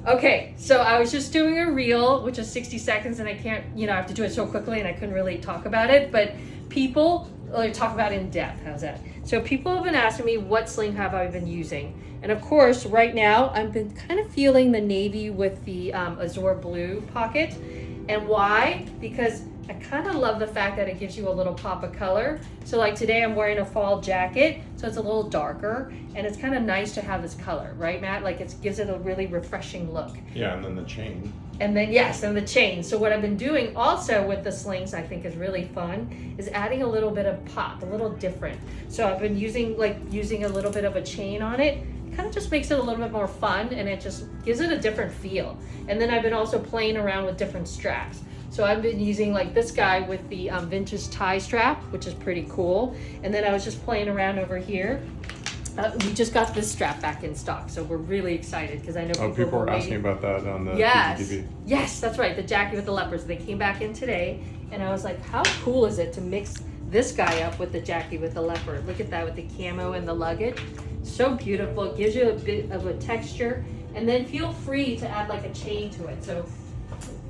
Okay, so I was just doing a reel, which is 60 seconds, and I can't, I have to do it so quickly, and I couldn't really talk about it. But people talk about it in depth. How's that? So people have been asking me what sling have I been using, and of course, right now I've been kind of feeling the navy with the azure blue pocket, and why? Because I kind of love the fact that it gives you a little pop of color. So like today I'm wearing a fall jacket, so it's a little darker, and it's kind of nice to have this color, right, Matt? Like it gives it a really refreshing look. Yeah, and then the chain. And then, yes, and the chain. So what I've been doing also with the slings, I think is really fun, is adding a little bit of pop, a little different. So I've been using a little bit of a chain on it. It kind of just makes it a little bit more fun, and it just gives it a different feel. And then I've been also playing around with different straps. So I've been using like this guy with the vintage tie strap, which is pretty cool. And then I was just playing around over here. We just got this strap back in stock, so we're really excited because I know people were asking about that on the TV. Yes, that's right. The jacket with the leopards. They came back in today, and I was like, how cool is it to mix this guy up with the jacket with the leopard? Look at that with the camo and the luggage. So beautiful. It gives you a bit of a texture, and then feel free to add like a chain to it. So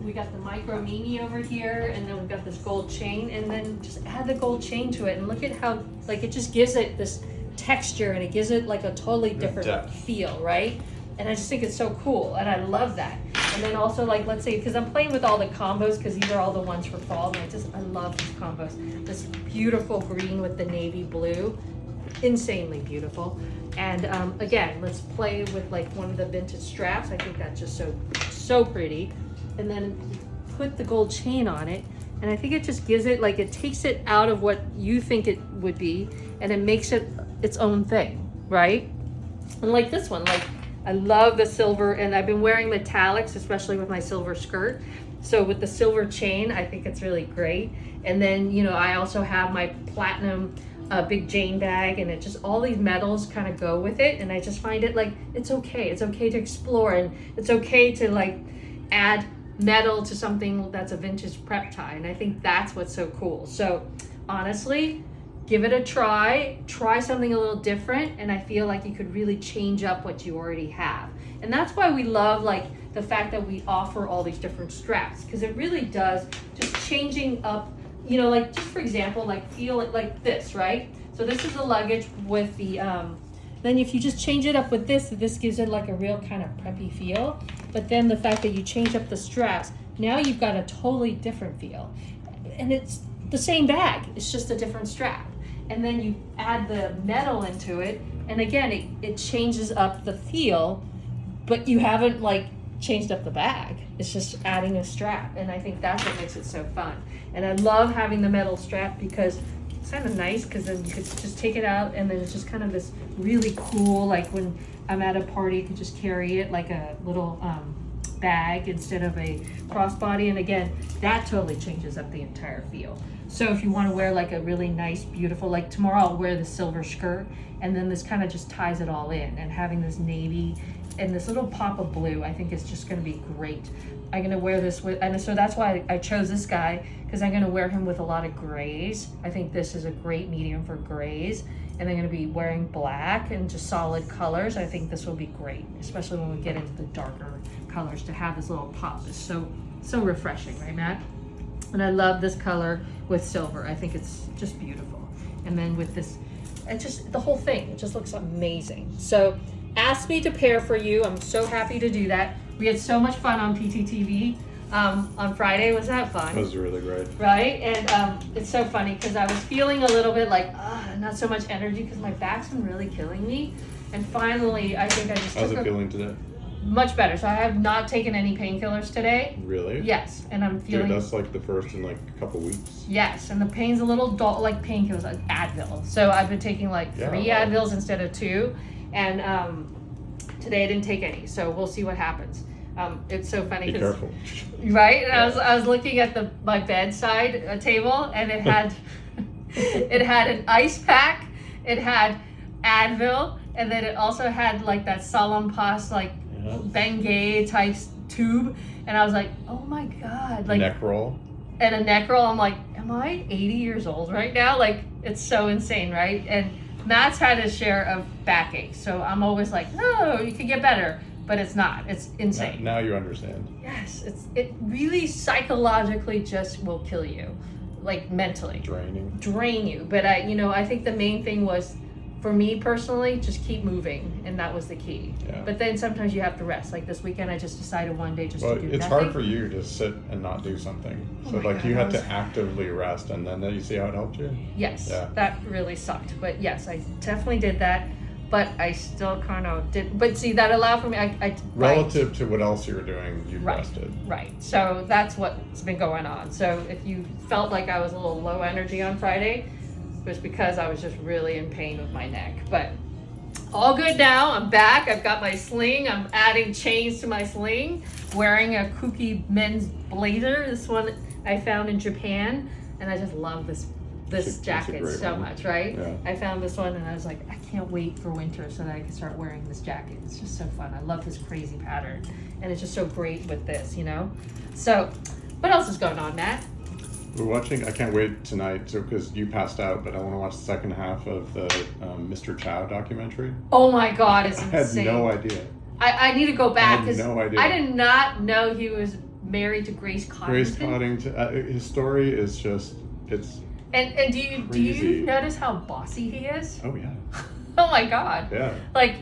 we got the micro mini over here, and then we've got this gold chain, and then just add the gold chain to it, and look at how like it just gives it this texture, and it gives it like a totally different feel, right? And I just think it's so cool, and I love that. And then also like, let's say, because I'm playing with all the combos, because these are all the ones for fall, and I love these combos. This beautiful green with the navy blue, insanely beautiful. And again, let's play with like one of the vintage straps. I think that's just so pretty. And then put the gold chain on it, and I think it just gives it like, it takes it out of what you think it would be, and it makes it its own thing, right? And like this one, like I love the silver, and I've been wearing metallics, especially with my silver skirt. So with the silver chain, I think it's really great. And then, I also have my platinum big Jane bag, and it just, all these metals kind of go with it. And I just find it like, it's okay to explore, and it's okay to like add metal to something that's a vintage prep tie. And I think that's what's so cool. So honestly, give it a try something a little different, and I feel like you could really change up what you already have. And that's why we love like the fact that we offer all these different straps, because it really does just changing up, like just for example, like feel it like this, right? So this is the luggage with the then if you just change it up with this gives it like a real kind of preppy feel. But then the fact that you change up the straps, now you've got a totally different feel, and it's the same bag, it's just a different strap. And then you add the metal into it, and again, it changes up the feel, but you haven't like changed up the bag. It's just adding a strap, and I think that's what makes it so fun. And I love having the metal strap because it's kind of nice, because then you could just take it out, and then it's just kind of this really cool, like when I'm at a party, you can just carry it like a little bag instead of a crossbody. And again, that totally changes up the entire feel. So if you want to wear like a really nice, beautiful, like tomorrow I'll wear the silver skirt, and then this kind of just ties it all in, and having this navy and this little pop of blue, I think is just going to be great. I'm going to wear this with, and so that's why I chose this guy, because I'm going to wear him with a lot of grays. I think this is a great medium for grays, and I'm going to be wearing black and just solid colors. I think this will be great, especially when we get into the darker colors, to have this little pop. Is so refreshing, right, Matt? And I love this color with silver. I think it's just beautiful. And then with this, it just, the whole thing, it just looks amazing. So ask me to pair for you. I'm so happy to do that. We had so much fun on PTTV on Friday. Was that fun? That was really great. Right? And it's so funny because I was feeling a little bit like, not so much energy because my back's been really killing me. And finally, I think I just How's it feeling today? Much better. So I have not taken any painkillers today. Really? Yes. And I'm feeling... Dude, that's like the first in like a couple weeks. Yes. And the pain's a little dull, like painkillers, like Advil. So I've been taking like 3 Advils instead of 2. And today I didn't take any. So we'll see what happens. It's so funny. Be careful. Right? And I was looking at my bedside table, and it had it had an ice pack, it had Advil, and then it also had like that Salonpas like Bengay type tube, and I was like, oh my god, like neck roll. And a neck roll. I'm like, am I 80 years old right now? Like, it's so insane, right? And Matt's had his share of backache, so I'm always like, no, you can get better. but it's not. It's insane. Now you understand. Yes, it really psychologically just will kill you, like mentally. Drain you. But I think the main thing was, for me personally, just keep moving, and that was the key. Yeah. But then sometimes you have to rest. Like this weekend, I just decided one day just to do it's nothing. hard for you to sit and not do something. Oh So my God, you had to actively rest, and then you see how it helped you? Yes, Yeah. that really sucked. But yes, I definitely did that. But I still kind of did. But see, that allowed for me. Relative to what else you were doing, you rested. Right. So that's what's been going on. So if you felt like I was a little low energy on Friday, it was because I was just really in pain with my neck. But all good now. I'm back. I've got my sling. I'm adding chains to my sling. Wearing a kooky men's blazer. This one I found in Japan, and I just love this jacket so much, right? Yeah. I found this one and I was like, I can't wait for winter so that I can start wearing this jacket. It's just so fun. I love this crazy pattern, and it's just so great with this, So, what else is going on, Matt? We're watching. I can't wait tonight, because you passed out, but I want to watch the second half of the Mr. Chow documentary. Oh my God, it's insane. I had no idea. I need to go back because no idea. I did not know he was married to Grace Coddington. Grace Coddington. His story is just And do you notice how bossy he is? Oh yeah. Oh my God. Yeah. Like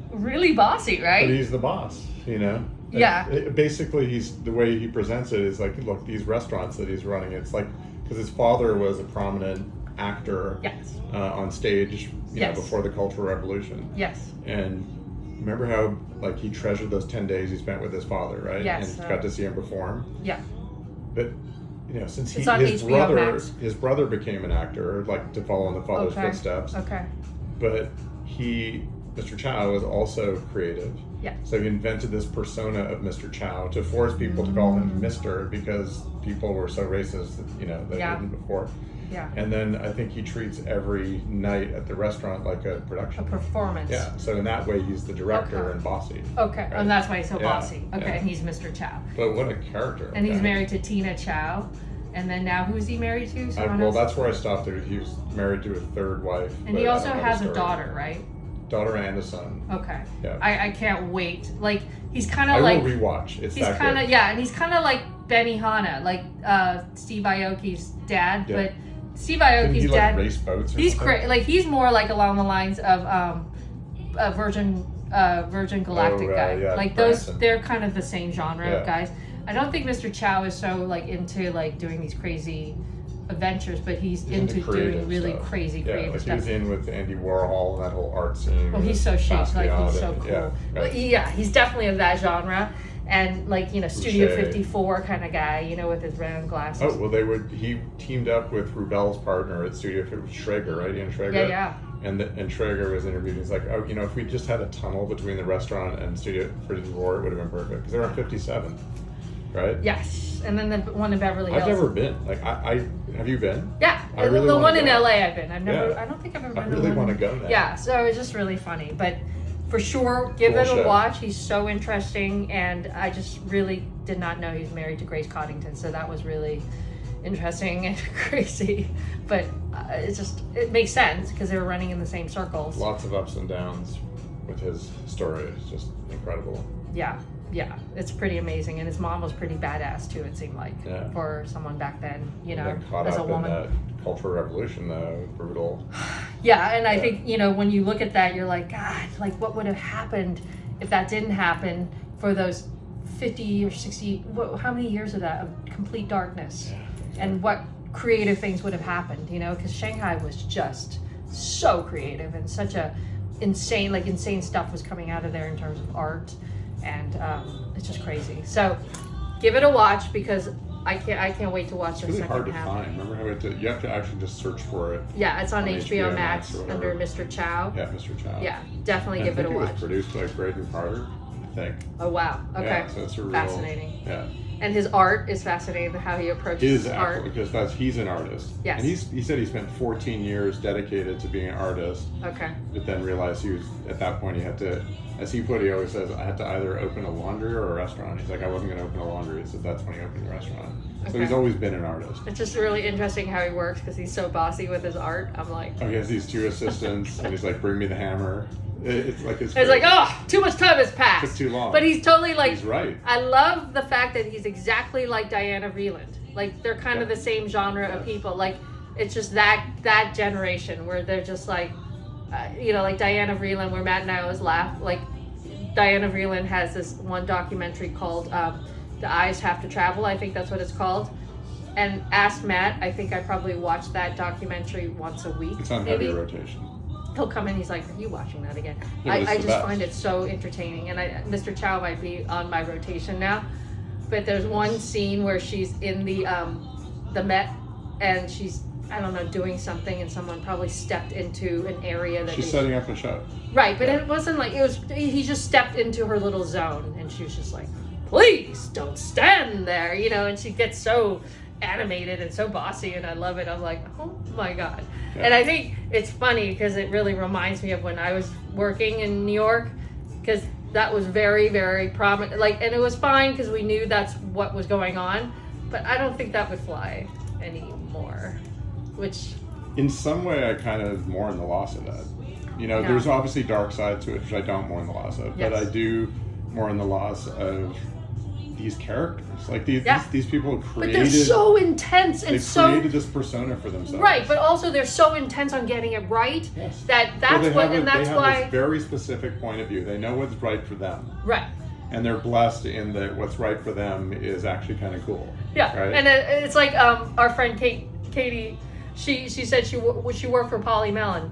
really bossy, right? But he's the boss, Yeah. Basically, the way he presents it is like, look, these restaurants that he's running, it's like, because his father was a prominent actor. Yes. On stage, before the Cultural Revolution. Yes. And remember how like he treasured those 10 days he spent with his father, right? Yes. And got to see him perform. Yeah. But since his brother became an actor, like to follow in the father's footsteps. Okay. But Mr. Chow was also creative. Yeah. So he invented this persona of Mr. Chow to force people to call him Mr. because people were so racist that they didn't before. Yeah. And then I think he treats every night at the restaurant like a production. A performance. Yeah. So in that way, he's the director and bossy. Okay. Right? And that's why he's so bossy. Okay. Yeah. And he's Mr. Chow. But what a character. And he's married to Tina Chow. And then now who is he married to? That's where I stopped. He was married to a third wife. And he also has a daughter, right? Daughter and a son. Okay. Yeah. I can't wait. Like he's kind of like. I will rewatch. It's he's kind of and he's kind of like Benihana, like Steve Aoki's dad, but Steve Aoki's dad. Race boats. He's like he's more like along the lines of Virgin Galactic guy. Yeah, like Branson. They're kind of the same genre of guys. I don't think Mr. Chow is so like into like doing these crazy adventures, but he's into doing really crazy creative stuff. He was in with Andy Warhol and that whole art scene. Oh, he's so chic. Like he's so cool. Yeah, right. Yeah, he's definitely of that genre. And like Studio Boucher. 54 kind of guy, with his round glasses. Oh well, he teamed up with Rubel's partner at Studio 54, Schrager, right? Ian Schrager. Yeah. And Schrager was interviewed. He's like, if we just had a tunnel between the restaurant and Studio 54, it would have been perfect because they're on 57th, right? Yes, and then the one in Beverly Hills. I've never been. Like, have you been? Yeah, really the one in go. LA I've been. I've never. Yeah. I don't think I've ever been. I really want to go there. Yeah, so it's just really funny, but. For sure, give it a watch. He's so interesting, and I just really did not know he was married to Grace Coddington, so that was really interesting and crazy. But it makes sense because they were running in the same circles. Lots of ups and downs with his story. It's just incredible. Yeah, it's pretty amazing, and his mom was pretty badass too. It seemed like for someone back then, as a woman. In that Cultural Revolution, though, brutal. Yeah, and I think when you look at that, you're like, God, like what would have happened if that didn't happen for those 50 or 60? How many years of that of complete darkness? Yeah, exactly. And what creative things would have happened? Because Shanghai was just so creative and such a insane stuff was coming out of there in terms of art, and it's just crazy. So give it a watch because I can't wait to watch the second half. It's really hard to find. Remember how you have to actually just search for it. Yeah, it's on HBO Max under Mr. Chow. Yeah, Mr. Chow. Yeah, definitely give it a watch. It was produced by Braden Carter, I think. Oh wow. Okay. Yeah, so it's fascinating. Yeah. And his art is fascinating. How he approaches art. Because he's an artist. Yes. And he said he spent 14 years dedicated to being an artist. Okay. But then realized he was at that point he had to. As he always says, I had to either open a laundry or a restaurant. He's like, I wasn't going to open a laundry, so that's when he opened the restaurant. Okay. So he's always been an artist. It's just really interesting how he works because he's so bossy with his art. I'm like... Oh, he has these two assistants, and he's like, bring me the hammer. It's like It's like, oh, too much time has passed. Took too long. But he's totally like, he's right. I love the fact that he's exactly like Diana Vreeland. Like they're kind of the same genre of people. Like it's just that generation where they're just like, like Diana Vreeland, where Matt and I always laugh. Like Diana Vreeland has this one documentary called "The Eyes Have to Travel." I think that's what it's called. And ask Matt. I think I probably watch that documentary once a week. It's on heavy rotation. He'll come in, he's like, are you watching that again? Yeah, I just find it so entertaining. And Mr. Chow might be on my rotation now. But there's one scene where she's in the Met and she's, I don't know, doing something and someone probably stepped into an area that she's setting up a show. Right, but it wasn't like, he just stepped into her little zone and she was just like, please don't stand there, and she gets so animated and so bossy and I love it. I'm like, oh my God. Yeah. And I think it's funny because it really reminds me of when I was working in New York, because that was very, very prominent. Like, and it was fine because we knew that's what was going on, but I don't think that would fly anymore, which... In some way, I kind of mourn the loss of that. There's obviously dark side to it, which I don't mourn the loss of, yes. But I do mourn the loss of these characters. Like these people created... But they're so intense and they created this persona for themselves. Right, but also they're so intense on getting it right. Yes. That's they why... have this very specific point of view. They know what's right for them. Right. And they're blessed in that what's right for them is actually kind of cool. Yeah, right? And it's like our friend Katie, she said she worked for Polly Mellon.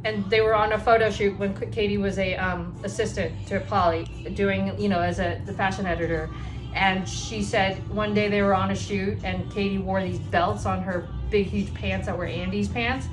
And they were on a photo shoot when Katie was a assistant to Polly, doing, as the fashion editor. And she said one day they were on a shoot and Katie wore these belts on her big, huge pants that were Andy's pants.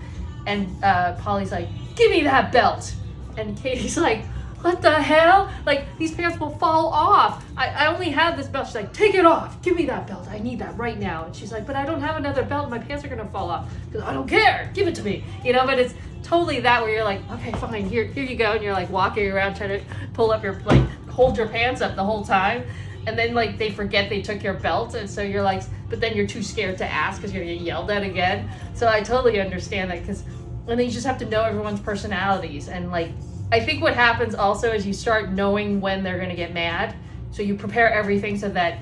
And Polly's like, give me that belt. And Katie's like, what the hell? Like, these pants will fall off. I only have this belt. She's like, take it off. Give me that belt. I need that right now. And she's like, but I don't have another belt. My pants are going to fall off. Because I don't care. Give it to me. But it's totally that where you're like, okay, fine. Here you go. And you're like walking around trying to pull up your, hold your pants up the whole time. And then, they forget they took your belt, and so you're like, but then you're too scared to ask because you're going to get yelled at again. So I totally understand that, and then you just have to know everyone's personalities. And, I think what happens also is you start knowing when they're going to get mad, so you prepare everything so that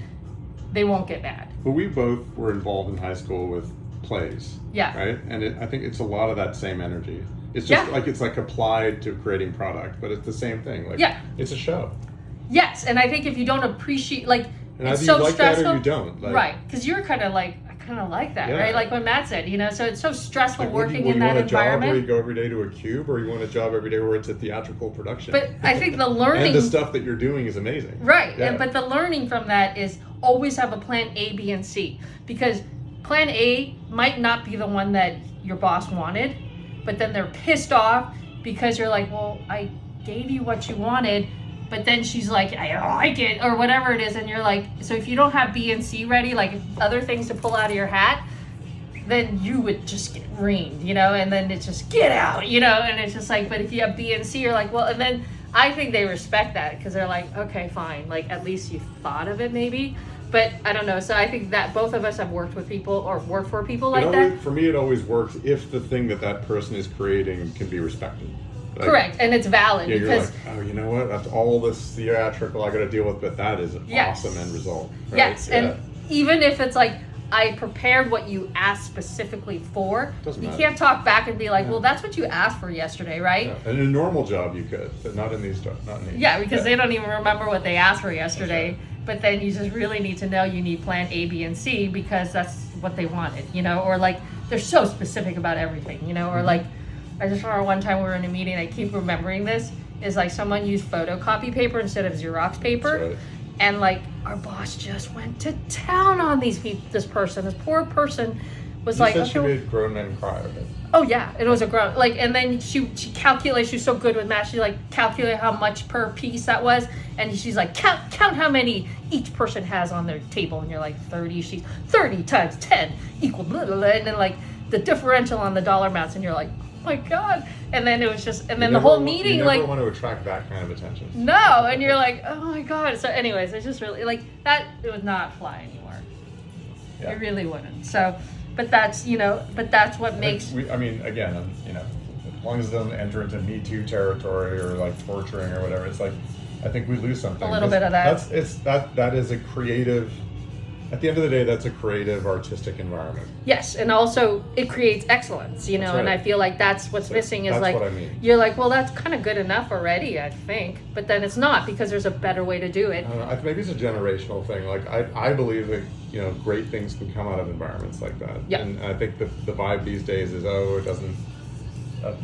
they won't get mad. Well, we both were involved in high school with plays. Yeah. Right? And I think it's a lot of that same energy. It's just it's applied to creating product, but it's the same thing. It's a show. Yes, and I think if you don't appreciate, and it's either so you like stressful, that or you don't. Right? Because you're kind of I kind of like that, right? Like when Matt said, so it's so stressful working in that environment. You want a job where you go every day to a cube, or you want a job every day where it's a theatrical production? But I think the learning... and the stuff that you're doing is amazing. Right, yeah. But the learning from that is always have a plan A, B, and C. Because plan A might not be the one that your boss wanted, but then they're pissed off because you're like, well, I gave you what you wanted, but then she's like, I don't like it, or whatever it is, and you're like, so if you don't have B and C ready, other things to pull out of your hat, then you would just get reamed, and then it's just, get out, and it's just but if you have B and C, you're like, well, and then I think they respect that, because they're like, okay, fine, at least you thought of it, maybe, but I don't know, so I think that both of us have worked with people, or worked for people that. For me, it always works if the thing that person is creating can be respected. Correct, and it's valid because you're like, oh, you know what? After all this theatrical I got to deal with, but that is an awesome end result. Right? Yes, and even if it's I prepared what you asked specifically for, you can't talk back and be like, well, that's what you asked for yesterday, right? Yeah. In a normal job, you could, but not in these jobs. Yeah, because they don't even remember what they asked for yesterday. Right. But then you just really need to know you need plan A, B, and C because that's what they wanted, or they're so specific about everything, or I just remember one time we were in a meeting, I keep remembering this, is someone used photocopy paper instead of Xerox paper. Right. And our boss just went to town on this poor person was you said she made grown men cry, right? Oh yeah, it was a grown, and then she calculated, she was so good with math, she calculated how much per piece that was, and she's like, count how many each person has on their table, and you're like, 30, she's 30 times 10 equal blah, blah, blah, and then the differential on the dollar amounts, and you're like, my God. And then it was just, and then the whole meeting, you never want to attract that kind of attention. No, and you're like, oh my God. So anyways, it's just really that, it would not fly anymore. Yeah. It really wouldn't. So, but that's what makes. Again, long as it doesn't enter into Me Too territory or like torturing or whatever, it's like, I think we lose something. A little bit of that. That is a creative, at the end of the day, that's a creative, artistic environment. Yes, and also it creates excellence, you know, That's right. and I feel like that's what's missing is That's like, what I mean. you're like, well, that's kind of good enough already, I think, but then it's not because there's a better way to do it. I don't know, maybe it's a generational thing. Like I believe that, you know, great things can come out of environments like that. Yeah. And I think that the vibe these days is, oh, it doesn't,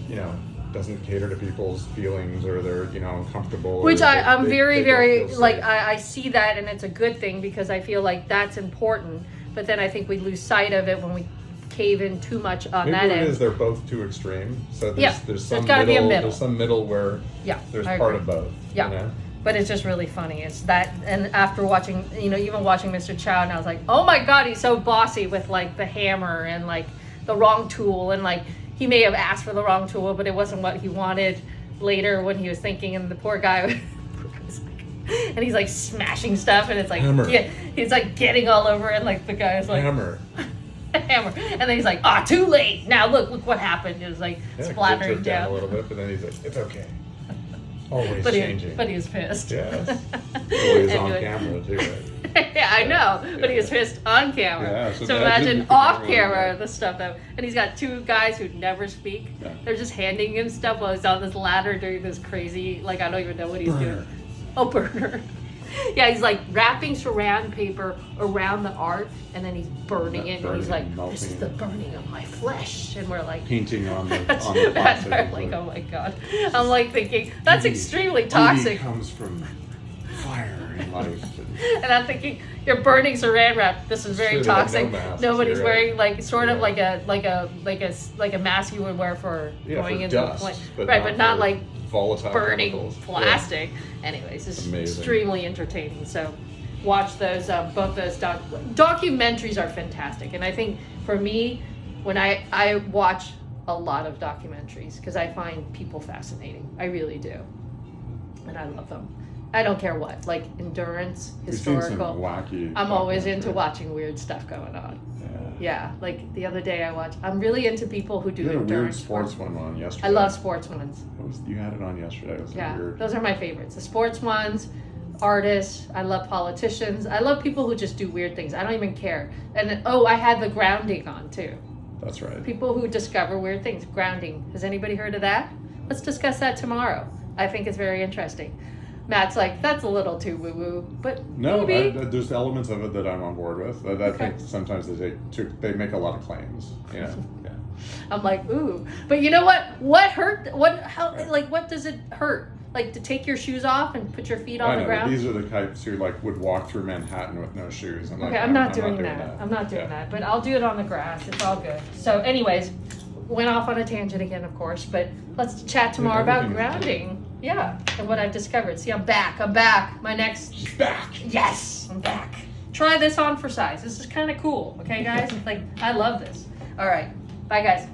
you know, doesn't cater to people's feelings or they're, you know, uncomfortable. Which I'm very, very, like, safe. I see that and it's a good thing because I feel like that's important, but then I think we lose sight of it when we cave in too much on Maybe that what it end. is, they're both too extreme. So Yeah, there's there's some gotta be a middle. There's some middle where Yeah, there's I part agree. of both. Yeah. You know? But it's just really funny. It's that, and after watching, you know, even watching Mr. Chow, and I was like, oh my God, he's so bossy with like the hammer and like the wrong tool. And like, he may have asked for the wrong tool, but it wasn't what he wanted later when he was thinking. And the poor guy was like, and he's like smashing stuff, and it's like, Hammer. yeah, he's like getting all over it. And like the guy's like, Hammer. hammer. And then he's like, ah, too late. Now look what happened. It was like Yeah, splattering it down down. a little bit, but then he's like, it's okay. Always But changing. he was pissed. Yes. Well, he's on Anyway. camera too, right? Yeah, I know, but he was pissed on camera. Yeah, so so imagine imagine off the camera camera. the stuff that, and he's got two guys who never speak. Yeah. They're just handing him stuff while he's on this ladder doing this crazy, like I don't even know what he's Burner. doing. Oh, burner. Yeah, he's like wrapping saran paper around the art, and then he's burning it, and he's like, Burning, "This is melting. the burning of my flesh," and we're like. Painting on the That's plastic. I'm like, oh my God. I'm like thinking, that's Beauty- extremely beauty toxic. comes from fire and life. And I'm thinking, you're burning saran wrap. This is very Sure, they have toxic. no masks, Nobody's you're right. wearing like sort of Yeah. like a mask you would wear for Yeah, going for into dust, a plane. but Right, not but not for like volatile burning chemicals. plastic. Anyways, it's Amazing. extremely entertaining. So watch those both those documentaries are fantastic. And I think for me, when I watch a lot of documentaries because I find people fascinating. I really do. And I love them. I don't care what, like endurance, We've seen some historical. wacky. I'm always into documentaries. watching weird stuff going on. Yeah. Yeah, like the other day I'm really into people who do You had a weird endurance sports sports. one on yesterday. I love sports ones. You had it on yesterday. It was Yeah, weird. those are my favorites. The sports ones, artists. I love politicians. I love people who just do weird things. I don't even care. And I had the grounding on too. That's right. People who discover weird things. Grounding. Has anybody heard of that? Let's discuss that tomorrow. I think it's very interesting. Matt's like, that's a little too woo-woo, but No, maybe. there's elements of it that I'm on board with. I Okay. think sometimes they make a lot of claims. You know. Yeah. I'm like, ooh. But you know what? What hurt? What does it hurt? Like to take your shoes off and put your feet on I the know, ground? but these are the types who like would walk through Manhattan with no shoes. I'm like, Okay, I'm not doing that. I'm not doing Yeah. that. But I'll do it on the grass. It's all good. So, anyways, went off on a tangent again, of course. But let's chat tomorrow about everything's grounding. Yeah, and what I've discovered. See, I'm back. I'm back. My next. She's back. Yes, I'm back. Try this on for size. This is kind of cool. Okay, guys. Like, I love this. All right. Bye, guys.